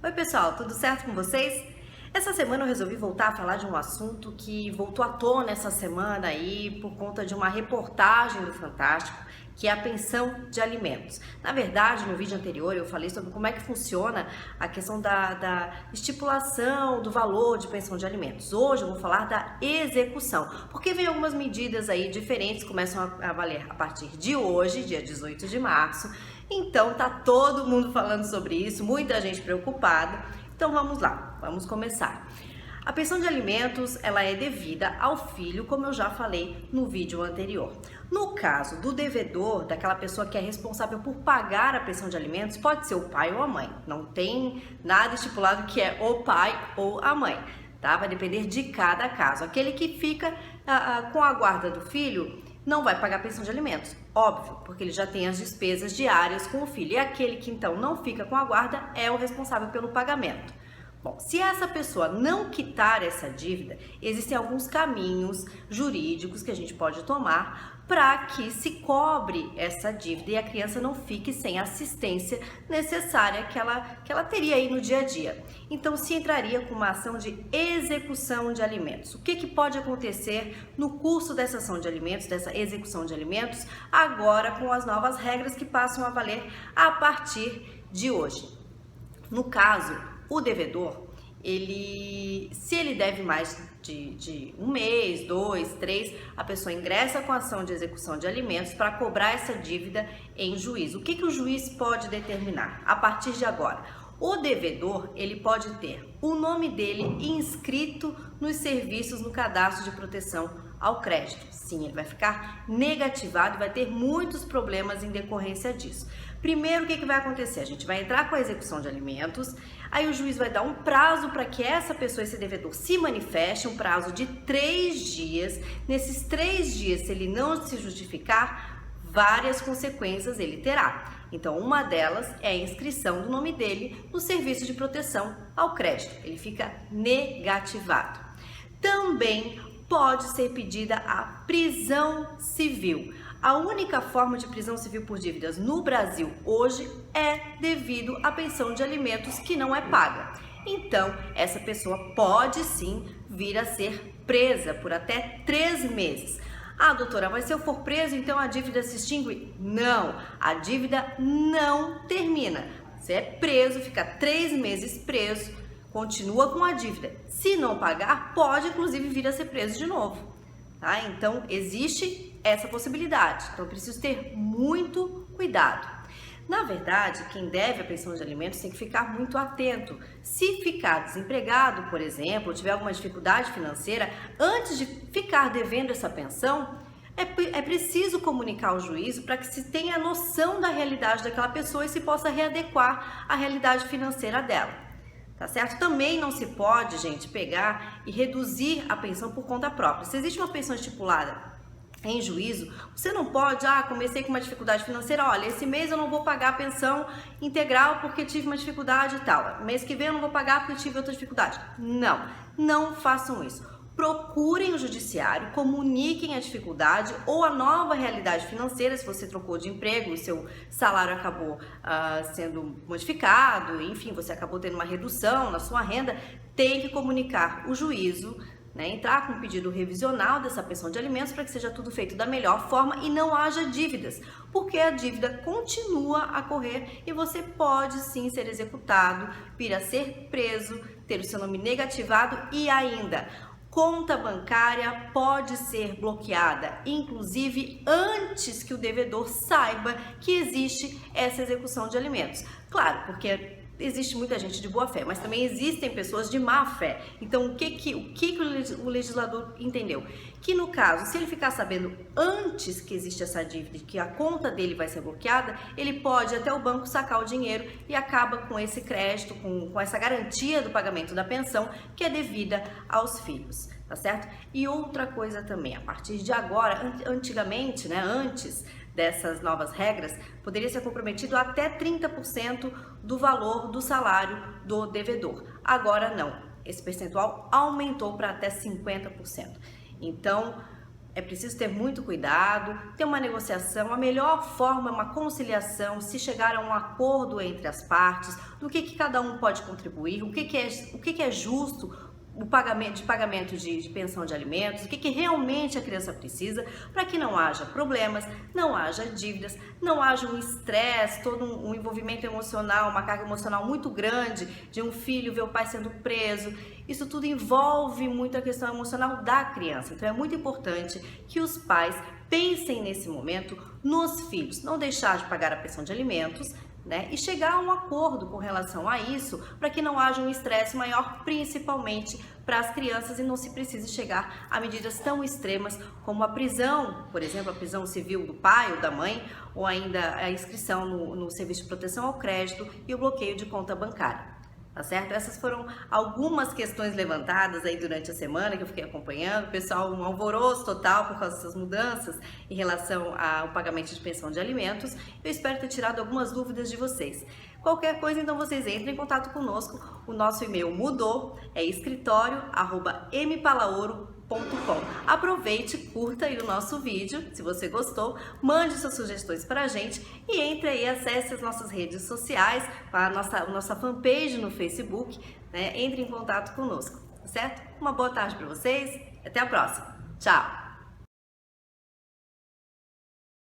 Oi pessoal, tudo certo com vocês? Essa semana eu resolvi voltar a falar de um assunto que voltou à tona essa semana aí por conta de uma reportagem do Fantástico, que é a pensão de alimentos. Na verdade, no vídeo anterior eu falei sobre como é que funciona a questão da estipulação do valor de pensão de alimentos. Hoje eu vou falar da execução, porque vem algumas medidas aí diferentes, começam a valer a partir de hoje, dia 18 de março. Então tá todo mundo falando sobre isso, muita gente preocupada. Então vamos lá, vamos começar. A pensão de alimentos, ela é devida ao filho, como eu já falei no vídeo anterior. No caso do devedor, daquela pessoa que é responsável por pagar a pensão de alimentos, pode ser o pai ou a mãe. Não tem nada estipulado que é o pai ou a mãe, tá? Vai depender de cada caso. Aquele que fica com a guarda do filho não vai pagar pensão de alimentos, óbvio, porque ele já tem as despesas diárias com o filho. E aquele que então não fica com a guarda é o responsável pelo pagamento. Bom, se essa pessoa não quitar essa dívida, existem alguns caminhos jurídicos que a gente pode tomar para que se cobre essa dívida e a criança não fique sem a assistência necessária que ela teria aí no dia a dia. Então, se entraria com uma ação de execução de alimentos. O que pode acontecer no curso dessa ação de alimentos, dessa execução de alimentos, agora com as novas regras que passam a valer a partir de hoje? No caso, o devedor, se ele deve mais de um mês, 2, 3, a pessoa ingressa com a ação de execução de alimentos para cobrar essa dívida em juízo. O que o juiz pode determinar a partir de agora? O devedor, ele pode ter o nome dele inscrito nos serviços no cadastro de proteção ao crédito. Sim, ele vai ficar negativado e vai ter muitos problemas em decorrência disso. Primeiro, o que vai acontecer? A gente vai entrar com a execução de alimentos, aí o juiz vai dar um prazo para que essa pessoa, esse devedor, se manifeste, um prazo de 3 dias. Nesses 3 dias, se ele não se justificar, várias consequências ele terá. Então, uma delas é a inscrição do nome dele no serviço de proteção ao crédito. Ele fica negativado. Também pode ser pedida a prisão civil. A única forma de prisão civil por dívidas no Brasil hoje é devido à pensão de alimentos que não é paga. Então, essa pessoa pode sim vir a ser presa por até 3 meses. Ah, doutora, mas se eu for preso, então a dívida se extingue? Não, a dívida não termina. Você é preso, fica 3 meses preso, continua com a dívida. Se não pagar, pode inclusive vir a ser preso de novo. Tá? Então, existe essa possibilidade. Então, preciso ter muito cuidado. Na verdade, quem deve a pensão de alimentos tem que ficar muito atento. Se ficar desempregado, por exemplo, ou tiver alguma dificuldade financeira, antes de ficar devendo essa pensão, é preciso comunicar ao juízo para que se tenha noção da realidade daquela pessoa e se possa readequar à realidade financeira dela. Tá certo? Também não se pode, gente, pegar e reduzir a pensão por conta própria. Se existe uma pensão estipulada em juízo, você não pode, comecei com uma dificuldade financeira, olha, esse mês eu não vou pagar a pensão integral porque tive uma dificuldade e tal. Mês que vem eu não vou pagar porque tive outra dificuldade. Não façam isso. Procurem o judiciário, comuniquem a dificuldade ou a nova realidade financeira, se você trocou de emprego e seu salário acabou sendo modificado, enfim, você acabou tendo uma redução na sua renda, tem que comunicar o juízo, né, entrar com um pedido revisional dessa pensão de alimentos para que seja tudo feito da melhor forma e não haja dívidas, porque a dívida continua a correr e você pode sim ser executado, vir a ser preso, ter o seu nome negativado e ainda conta bancária pode ser bloqueada, inclusive antes que o devedor saiba que existe essa execução de alimentos. Claro, porque existe muita gente de boa fé, mas também existem pessoas de má fé. Então, o que o legislador entendeu? Que no caso, se ele ficar sabendo antes que existe essa dívida, que a conta dele vai ser bloqueada, ele pode até o banco sacar o dinheiro e acaba com esse crédito, com essa garantia do pagamento da pensão que é devida aos filhos, tá certo? E outra coisa também, a partir de agora, antigamente, né, antes dessas novas regras, poderia ser comprometido até 30% do valor do salário do devedor. Agora não, esse percentual aumentou para até 50%. Então, é preciso ter muito cuidado, ter uma negociação. A melhor forma é uma conciliação, se chegar a um acordo entre as partes, do que cada um pode contribuir, o que é justo, o pagamento de pensão de alimentos, o que realmente a criança precisa, para que não haja problemas, não haja dívidas, não haja um estresse, todo um envolvimento emocional, uma carga emocional muito grande de um filho ver o pai sendo preso. Isso tudo envolve muito a questão emocional da criança. Então é muito importante que os pais pensem nesse momento nos filhos, não deixar de pagar a pensão de alimentos, né? E chegar a um acordo com relação a isso, para que não haja um estresse maior, principalmente para as crianças, e não se precise chegar a medidas tão extremas como a prisão, por exemplo, a prisão civil do pai ou da mãe, ou ainda a inscrição no serviço de proteção ao crédito e o bloqueio de conta bancária. Tá certo? Essas foram algumas questões levantadas aí durante a semana que eu fiquei acompanhando. Pessoal, um alvoroço total por causa dessas mudanças em relação ao pagamento de pensão de alimentos. Eu espero ter tirado algumas dúvidas de vocês. Qualquer coisa, então vocês entrem em contato conosco. O nosso e-mail mudou, é escritório@mpalaoro.com. Aproveite, curta aí o nosso vídeo, se você gostou, mande suas sugestões para a gente e entre aí, acesse as nossas redes sociais, a nossa fanpage no Facebook, né? Entre em contato conosco, certo? Uma boa tarde para vocês, até a próxima. Tchau!